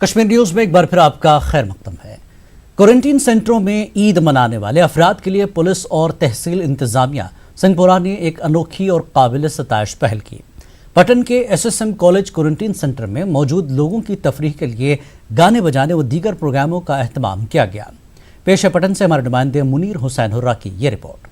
Kashmir news میں ایک بار پھر آپ کا خیر مقدم ہے۔ کوارنٹین سینٹروں میں عید منانے والے افراد کے لیے پولیس اور تحصیل انتظامیہ سنگھ پورہ نے ایک انوکھی اور قابل ستائش پہل کی۔ پٹن کے SSM کالج کوارنٹین سینٹر میں موجود لوگوں کی تفریح کے لیے گانے بجانے و دیگر پروگراموں کا اہتمام کیا گیا۔ پیش ہے پٹن سے ہمارے نمائندے منیر حسین ہرہ کی یہ رپورٹ۔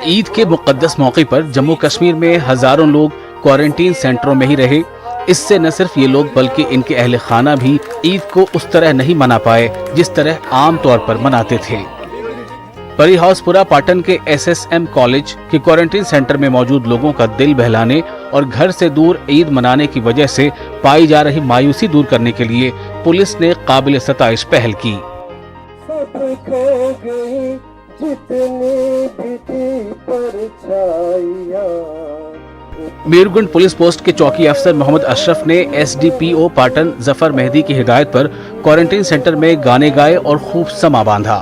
عید کے مقدس موقع پر جموں کشمیر میں ہزاروں لوگ کوارنٹین سینٹروں میں ہی رہے۔ اس سے نہ صرف یہ لوگ بلکہ ان کے اہل خانہ بھی عید کو اس طرح نہیں منا پائے جس طرح عام طور پر مناتے تھے۔ پری ہاؤس پورہ پاٹن کے SSM کالج کے کوارنٹین سینٹر میں موجود لوگوں کا دل بہلانے اور گھر سے دور عید منانے کی وجہ سے پائی جا رہی مایوسی دور کرنے کے لیے پولیس نے قابل ستائش پہل کی۔ میرگنڈ پولیس پوسٹ کے چوکی افسر محمد اشرف نے SDPO پاٹن ظفر مہدی کی ہدایت پر کوارنٹین سینٹر میں گانے گائے اور خوب سما باندھا۔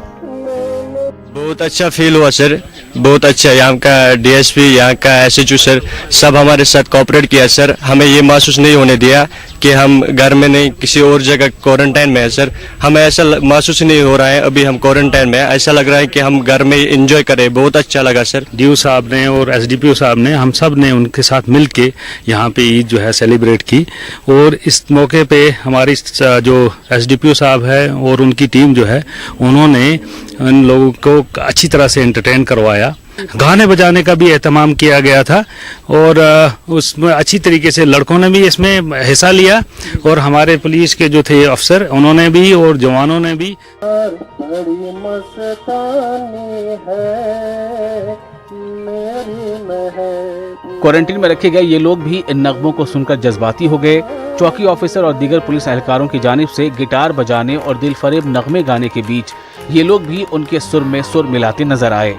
بہت اچھا فیل ہوا سر، بہت اچھا۔ یہاں کا DSP، یہاں کا SHO سر سب ہمارے ساتھ کوآپریٹ کیا سر۔ ہمیں یہ محسوس نہیں ہونے دیا کہ ہم گھر میں نہیں کسی اور جگہ کوارنٹائن میں ہے سر۔ ہمیں ایسا محسوس نہیں ہو رہا ہے ابھی ہم کوارنٹائن میں، ایسا لگ رہا ہے کہ ہم گھر میں انجوائے کریں۔ بہت اچھا لگا سر۔ DO صاحب نے اور SDPO صاحب نے ہم سب نے ان کے ساتھ مل کے یہاں پہ عید جو ہے سیلیبریٹ کی، اور اس موقع پہ ہماری جو SDPO صاحب ہے اور ان کی ٹیم جو ہے انہوں نے ان لوگوں کو اچھی طرح سے انٹرٹین کروایا۔ گانے بجانے کا بھی اہتمام کیا گیا تھا اور اس میں اچھی طریقے سے لڑکوں نے بھی اس میں حصہ لیا اور ہمارے پولیس کے جو تھے افسر انہوں نے بھی اور جوانوں نے بھی۔ کوارنٹین میں رکھے گئے یہ لوگ بھی ان نغموں کو سن کر جذباتی ہو گئے۔ چوکی آفیسر اور دیگر پولیس اہلکاروں کی جانب سے گٹار بجانے اور دل فریب نغمے گانے کے بیچ یہ لوگ بھی ان کے سر میں سر ملاتے نظر آئے۔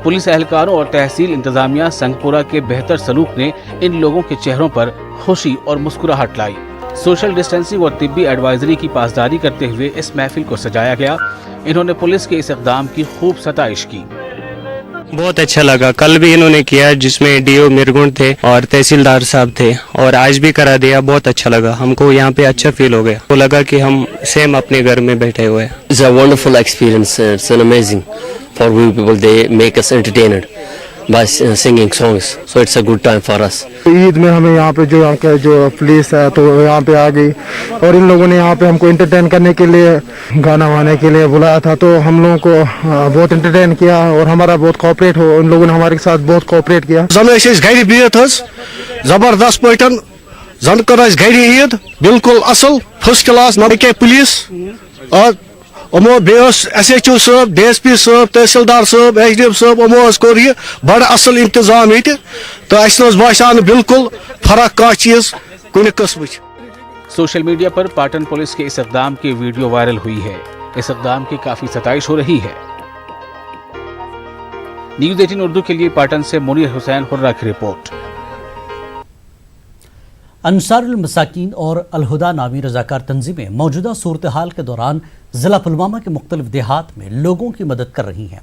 پولیس اہلکاروں اور تحصیل انتظامیہ سنگھ پورہ کے بہتر سلوک نے ان لوگوں کے چہروں پر خوشی اور مسکراہٹ لائی۔ سوشل ڈسٹینسنگ اور طبی ایڈوائزری کی پاسداری کرتے ہوئے اس محفل کو سجایا گیا۔ انہوں نے پولیس کے اس اقدام کی خوب ستائش کی۔ بہت اچھا لگا، کل بھی انہوں نے کیا جس میں DO میرگنڈ تھے اور تحصیلدار صاحب تھے، اور آج بھی کرا دیا۔ بہت اچھا لگا، ہم کو یہاں پہ اچھا فیل ہو گیا، وہ لگا کہ ہم سیم اپنے گھر میں بیٹھے ہوئے۔ It's a wonderful experience. It's an amazing for we people. They make us entertained by singing songs. So it's a good time for us. عید میں ہمیں یہاں پہ جو پولیس ہے تو یہاں پہ آ گئی اور ان لوگوں نے یہاں پہ ہم کو انٹرٹین کرنے کے لیے گانا وانے کے لیے بلایا تھا، تو ہم لوگوں کو بہت انٹرٹین کیا اور ہمارا بہت کوآپریٹ ہو، ان لوگوں نے ہمارے ساتھ بہت کوآپریٹ کیا۔ زن گھر بہت زبردست پاٹن زن کر گھر عید بالکل اصل فرسٹ کلاس نمکے پولیس اور SHO صاحب، DSP صاحب، تحصیلدار صاحب، SDM صاحب یمو کور یہ بڑا اصل انتظام یہ تو اس باسیو نہ بالکل فرق کھانا چیز کن قسم۔ سوشل میڈیا پر پاٹن پولیس کے اس اقدام کی ویڈیو وائرل ہوئی ہے۔ اس اقدام کی کافی ستائش ہو رہی ہے۔ نیوز 18 اردو کے لیے پاٹن سے منیر حسین ہرہ کی رپورٹ۔ انصار المساکین اور الہدا نامی رضاکار تنظیمیں موجودہ صورتحال کے دوران ضلع پلوامہ کے مختلف دیہات میں لوگوں کی مدد کر رہی ہیں۔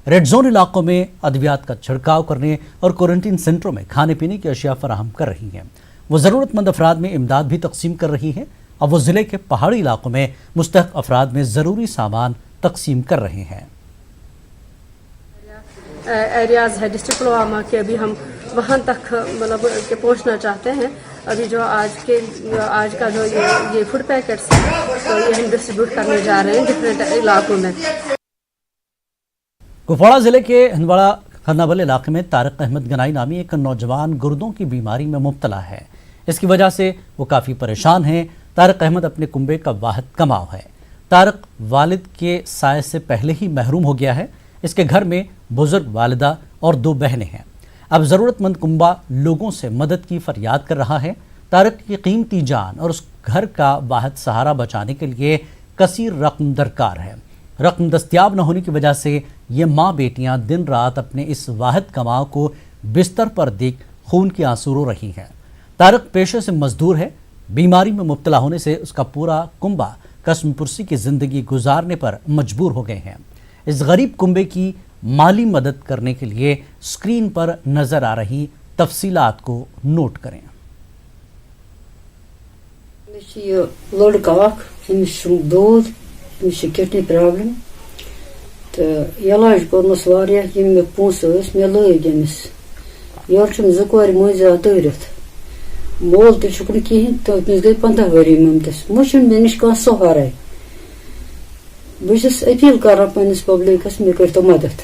ریڈ زون علاقوں میں ادویات کا چھڑکاؤ کرنے اور کوارنٹین سینٹروں میں کھانے پینے کی اشیاء فراہم کر رہی ہیں۔ وہ ضرورت مند افراد میں امداد بھی تقسیم کر رہی ہیں۔ اب وہ ضلع کے پہاڑی علاقوں میں مستحق افراد میں ضروری سامان تقسیم کر رہے ہیں۔ ایریاز ہے ڈسٹرکٹ پلوامہ کے، ابھی ہم وہاں تک مطلب کہ پہنچنا چاہتے ہیں۔ ابھی جو آج کا جو یہ فوڈ پیکٹس ہیں تو یہ ہم ڈسٹریبیوٹ کرنے جا رہے ہیں ڈفرینٹ علاقوں میں۔ کپواڑہ ضلع کے ہندواڑہ خرنابل علاقے میں طارق احمد گنائی نامی ایک نوجوان گردوں کی بیماری میں مبتلا ہے۔ اس کی وجہ سے وہ کافی پریشان ہیں۔ طارق احمد اپنے کنبے کا واحد کماؤ ہے۔ طارق والد کے سائے سے پہلے ہی محروم ہو گیا ہے۔ اس کے گھر میں بزرگ والدہ اور 2 بہنیں ہیں۔ اب ضرورت مند کنبہ لوگوں سے مدد کی فریاد کر رہا ہے۔ طارق کی قیمتی جان اور اس گھر کا واحد سہارا بچانے کے لیے کثیر رقم درکار ہے۔ رقم دستیاب نہ ہونے کی وجہ سے یہ ماں بیٹیاں دن رات اپنے اس واحد کماؤ کو بستر پر دیکھ खून के आंसू रो रही हैं। तारक पेशे से मजदूर है, बीमारी में मुब्तला होने से उसका पूरा कुंबा कश्मपुरसी की जिंदगी गुजारने पर मजबूर हो गए हैं। इस गरीब कुंबे की माली मदद करने के लिए स्क्रीन पर नजर आ रही तफसीलात को नोट करें। लड़का दूध किडनी प्रॉब्लम तो इलाज कर्मस मे पोस मे लग अमिस योर जोर मजा दरित मोल तुक कहें तो अमिस गई 15 वरी ममतस मुझे मे नश सहारा बस अपील कर पन्नस पब्लिकस मे कर तो मदद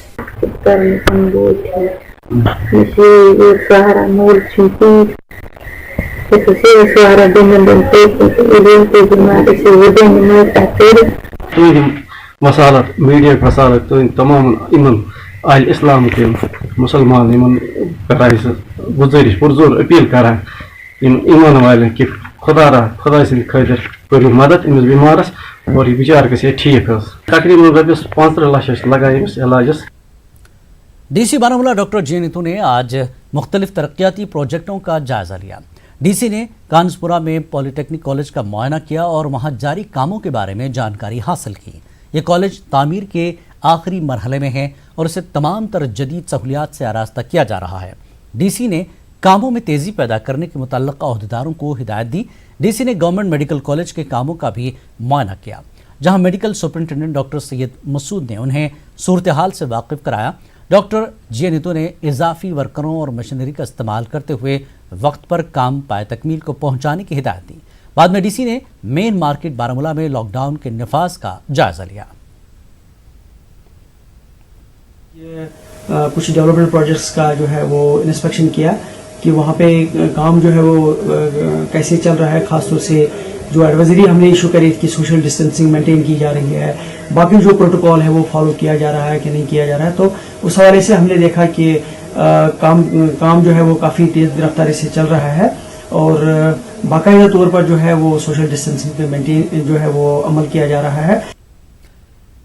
सहारा मोल वसालत मीडिया वसालत तो तमाम इमन आल इस्लाम के मुसलमान इमन गुजारिश पुरजोर अपील करान ईमान वाले कि खुदा से खतर करो मदद अमिस बीमारस और ये बिचार गए ठीक तकरीबन रपस 15 लाख लगा इलाजस। डीसी बारामूला डॉक्टर जे नीतू ने आज मुख्तलिफ तरक्याती प्रोजेक्टों का जायजा लिया। डीसी ने कानसपुरा में पॉलिटेक्निक कॉलेज का मुआयना किया और वहां जारी कामों के बारे में जानकारी हासिल की। ये कॉलेज तामीर के आखिरी मरहले में है और इसे तमाम तर जदीद सहूलियात से आरास्ता किया जा रहा है। डीसी ने कामों में तेज़ी पैदा करने के मुतल्लिक़ा अहदेदारों को हिदायत दी। डीसी ने गवर्नमेंट मेडिकल कॉलेज के कामों का भी मुआयना किया, जहां medical superintendent doctor Syed Masood ने उन्हें सूरत हाल से वाकिफ कराया। डॉक्टर जे नीतू ने इजाफी वर्करों और मशीनरी का इस्तेमाल करते हुए वक्त पर काम पाए तकमील को पहुंचाने की हिदायत दी। बाद में डीसी ने मेन मार्केट बारामूला में लॉकडाउन के नफाज का जायजा लिया। कुछ डेवलपमेंट प्रोजेक्ट्स का जो है वो इंस्पेक्शन किया कि वहाँ पे काम जो है वो कैसे चल रहा है। खासतौर से जो एडवाइजरी हमने इशू करी कि सोशल डिस्टेंसिंग मेंटेन की जा रही है, बाकी जो प्रोटोकॉल है वो फॉलो किया जा रहा है कि नहीं किया जा रहा है, तो उस हवाले से हमने देखा कि काम जो है वो काफ़ी तेज़ रफ्तारी से चल रहा है और बाकायदा तौर पर जो है वो सोशल डिस्टेंसिंग पे मेंटेन जो है वो अमल किया जा रहा है।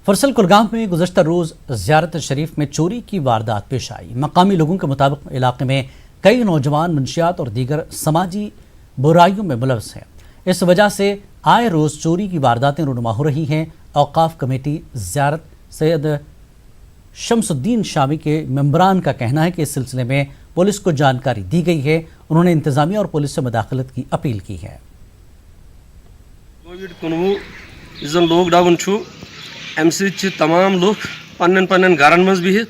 फरसल कुलगाम में गुज़श्ता रोज़ ज़ियारत शरीफ में चोरी की वारदात पेश आई। मकामी लोगों के मुताबिक इलाके में कई नौजवान मंशियात और दीगर समाजी बुराइयों में मुलव्वस हैं। इस वजह से आए रोज़ चोरी की वारदातें रूनुमा हो रही हैं। औकाफ कमेटी ज़ियारत सैयद शमसुद्दीन शामी के मेंबरान का कहना है कि इस सिलसिले में पुलिस को जानकारी दी गई है। उन्होंने इंतजामिया और पुलिस से मुदाखलत की अपील की है। कोविड-19 लॉकडाउन अम तमाम लुक पन्न पन्न घरन मज बिहित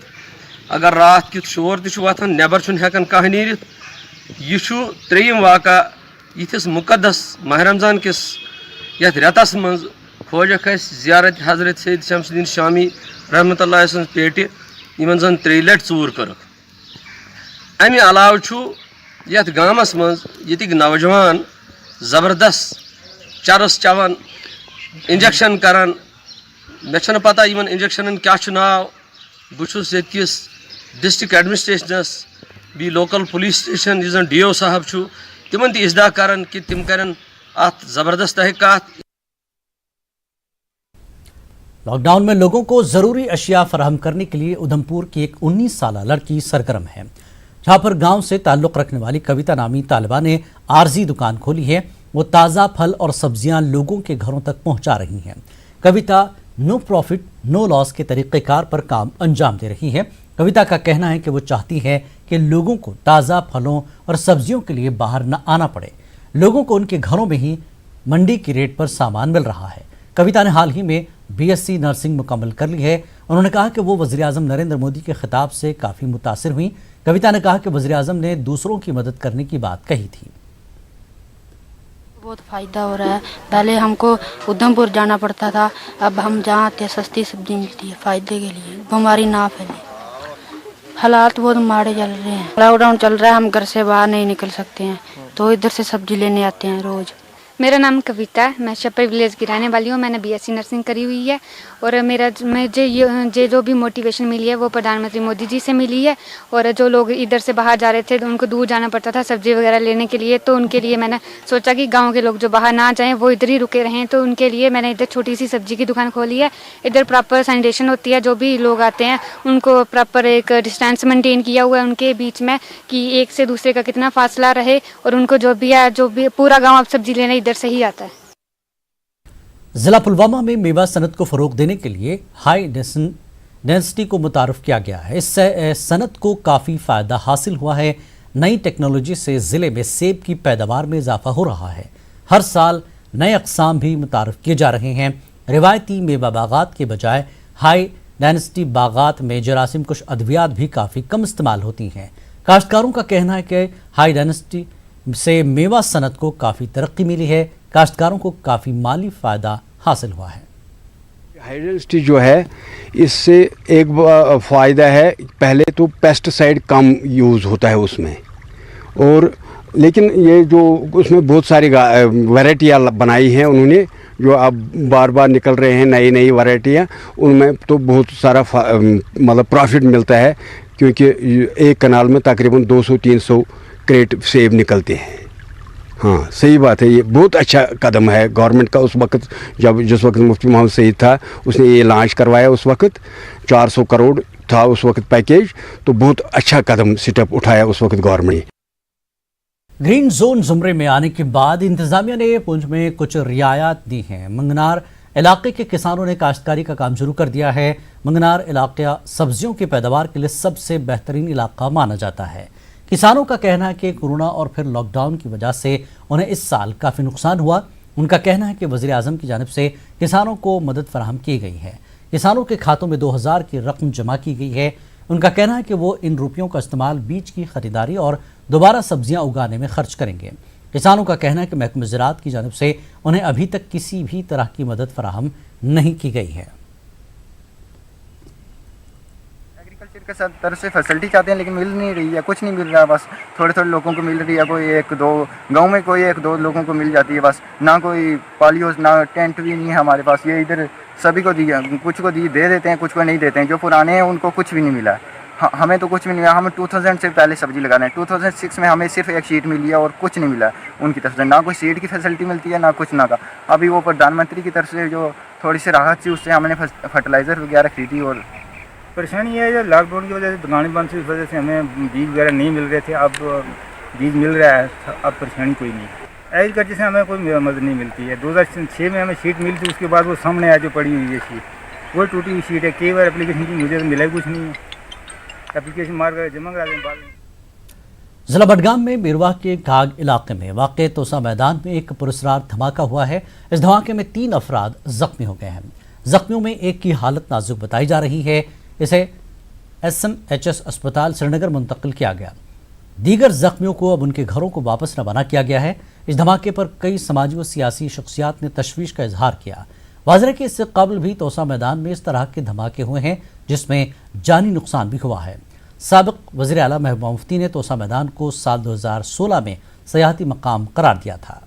अगर रात कित शोर तथान नबर हेकान कह नीरित। यह त्रेयम वाक़ा यिथिस मुकद्दस माह रमज़ान किस यथ रेतस मज खोजक ज़ियारत हज़रत सैयद शमसुद्दीन शामी रहमतुल्लाह सं पेट यमन जन 3 लट चूर कर। अमि अलाव यथ गामस मज यतिक नौजवान ज़बरदस्त चरस चवान इंजेक्शन करान। मे छन पता यमन इंजेक्शन क्या नाव। बहुस यस डिस्ट्रिक्ट एडमिनिस्ट्रेशनस बी लोकल पुलिस स्टेशन यस DO साहब तिमन इजदा करन कि तिम करन अत जबरदस्त तहक़ीक़ात। लॉकडाउन में लोगों को ज़रूरी अशिया फराहम करने के लिए उधमपुर की एक 19 साला लड़की सरगर्म है। जहाँ पर गांव से ताल्लुक़ रखने वाली कविता नामी तालिबा ने आर्जी दुकान खोली है। वो ताज़ा फल और सब्जियां लोगों के घरों तक पहुँचा रही हैं। कविता नो प्रॉफिट नो लॉस के तरीक़ेकार पर काम अंजाम दे रही है। कविता का कहना है कि वो चाहती है कि लोगों को ताज़ा फलों और सब्जियों के लिए बाहर न आना पड़े। लोगों को उनके घरों में ही मंडी की रेट पर सामान मिल रहा है। कविता ने हाल ही में BSc नर्सिंग मुकम्मल कर ली है। उन्होंने कहा कि वो वज़ीर-ए-आज़म नरेंद्र मोदी के खिताब से काफ़ी मुतासिर हुई। कविता ने कहा कि वज़ीर-ए-आज़म ने दूसरों की मदद करने की बात कही थी। बहुत फ़ायदा हो रहा है। पहले हमको उधमपुर जाना पड़ता था, अब हम जहाँ आते सस्ती सब्जी मिलती है फ़ायदे के लिए, बीमारी ना फैले। हालात बहुत माड़े चल रहे हैं, लॉकडाउन चल रहा है, हम घर से बाहर नहीं निकल सकते हैं, तो इधर से सब्जी लेने आते हैं रोज़। मेरा नाम कविता है, मैं छप्पर विलेज की रहने वाली हूँ। मैंने BSc नर्सिंग करी हुई है और मुझे ये जो भी मोटिवेशन मिली है वो प्रधानमंत्री मोदी जी से मिली है। और जो लोग इधर से बाहर जा रहे थे तो उनको दूर जाना पड़ता था सब्जी वगैरह लेने के लिए, तो उनके लिए मैंने सोचा कि गाँव के लोग जो बाहर ना जाएँ वो इधर ही रुके रहें, तो उनके लिए मैंने इधर छोटी सी सब्जी की दुकान खोली है। इधर प्रॉपर सैनिटेशन होती है, जो भी लोग आते हैं उनको प्रॉपर एक डिस्टेंस मेंटेन किया हुआ है उनके बीच में कि एक से दूसरे का कितना फासला रहे, और उनको जो भी पूरा गाँव अब सब्जी लेने इधर से ही आता है। जिला पुलवामा में मेवा सनत को फरोग देने के लिए हाई डेंसिटी को मुतारफ किया गया है। इससे सनत को काफ़ी फ़ायदा हासिल हुआ है। नई टेक्नोलॉजी से ज़िले में सेब की पैदावार में इजाफा हो रहा है। हर साल नए अक़साम भी मुतारफ किए जा रहे हैं। रिवायती मेवा बागात के बजाय हाई डेंसिटी बागात में जरासीम कुछ अद्वियात भी काफ़ी कम इस्तेमाल होती हैं। काश्तकारों का कहना है कि हाई डेंसिटी से मेवा सनत को काफ़ी तरक्की मिली है। काश्तकारों को काफ़ी माली फ़ायदा हासिल हुआ है। हाई डेंसिटी जो है इससे एक फ़ायदा है, पहले तो पेस्टिसाइड कम यूज़ होता है उसमें, और लेकिन ये जो उसमें बहुत सारी वैरायटियाँ बनाई हैं उन्होंने, जो अब बार बार निकल रहे हैं नई नई वैरायटियाँ, उनमें तो बहुत सारा मतलब प्रॉफिट मिलता है, क्योंकि एक कनाल में तकरीबन 200-300 क्रेट सेब निकलते हैं। हाँ, सही बात है, ये बहुत अच्छा कदम है गवर्नमेंट का। उस वक्त जिस वक्त मुफ्ती मोहम्मद सईद था उसने ये लॉन्च करवाया, उस वक्त 400 करोड़ था उस वक्त पैकेज, तो बहुत अच्छा कदम स्टेप उठाया उस वक्त गवर्नमेंट ने। ग्रीन जोन जुमरे में आने के बाद इंतजामिया ने पुंछ में कुछ रियायत दी हैं। मंगनार इलाके के किसानों ने काश्तकारी का काम शुरू कर दिया है। मंगनार इलाका सब्जियों की पैदावार के लिए सबसे बेहतरीन इलाका माना जाता है। किसानों का कहना है कि कोरोना और फिर लॉकडाउन की वजह से उन्हें इस साल काफ़ी नुकसान हुआ। उनका कहना है कि वज़ीर आज़म की जानिब से किसानों को मदद फराहम की गई है। किसानों के खातों में 2000 की रकम जमा की गई है। उनका कहना है कि वो इन रुपयों का इस्तेमाल बीज की ख़रीदारी और दोबारा सब्जियां उगाने में खर्च करेंगे। किसानों का कहना है कि महकमा ज़राअत की जानिब से उन्हें अभी तक किसी भी तरह की मदद फराहम नहीं की गई है। के साथ तरफ से फैसिलिटी चाहते हैं लेकिन मिल नहीं रही है, कुछ नहीं मिल रहा है, बस थोड़े थोड़े लोगों को मिल रही है, कोई एक दो गांव में कोई एक दो लोगों को मिल जाती है बस, ना कोई पॉलियो ना टेंट भी नहीं है हमारे पास। ये इधर सभी को दिया, कुछ को दे देते हैं, कुछ को नहीं देते हैं। जो पुराने हैं उनको कुछ भी नहीं मिला, हमें तो कुछ भी नहीं मिला। हम 2000 से पहले सब्जी लगा रहे हैं, 2006 में हमें सिर्फ एक शीट मिली है और कुछ नहीं मिला उनकी तरफ से, ना कोई सीड की फैसिलिटी मिलती है ना कुछ ना का। अभी वो प्रधानमंत्री की तरफ से जो थोड़ी सी राहत थी उससे हमने फर्टिलाइज़र वगैरह खरीदी। और परेशानी ये है जो लॉकडाउन की वजह से दुकानें बंद थी, इस वजह से हमें बीज वगैरह नहीं मिल रहे थे। अब बीज मिल रहा है, अब परेशानी कोई नहीं। एग्रीकल्चर से हमें कोई मदद नहीं मिलती है। 2006 में हमें शीट मिली थी, उसके बाद वो सामने है जो पड़ी हुई है शीट, वो टूटी हुई शीट है। कई बार एप्लीकेशन की, मुझे तो मिला कुछ नहीं है, एप्लीकेशन मार कर जमा करा दें बाद में। जिला बडगाम में बिरवा के घाग इलाके में वाक़ तोसा मैदान में एक पुरस्कार धमाका हुआ है। इस धमाके में 3 अफराद जख्मी हो गए हैं। जख्मियों में एक की हालत नाजुक बताई जा रही है। इसे SMHS अस्पताल श्रीनगर मुंतकिल किया गया। दीगर जख्मियों को अब उनके घरों को वापस रवाना किया गया है। इस धमाके पर कई समाजी व सियासी शख्सियात ने तशवीश का इजहार किया। वाज़ेह कि इससे कबल भी तोसा मैदान में इस तरह के धमाके हुए हैं जिसमें जानी नुकसान भी हुआ है। साबिक वज़ीर आला महबूबा मुफ्ती ने तोसा मैदान को साल 2016 में सयाहती मकाम करार दिया था।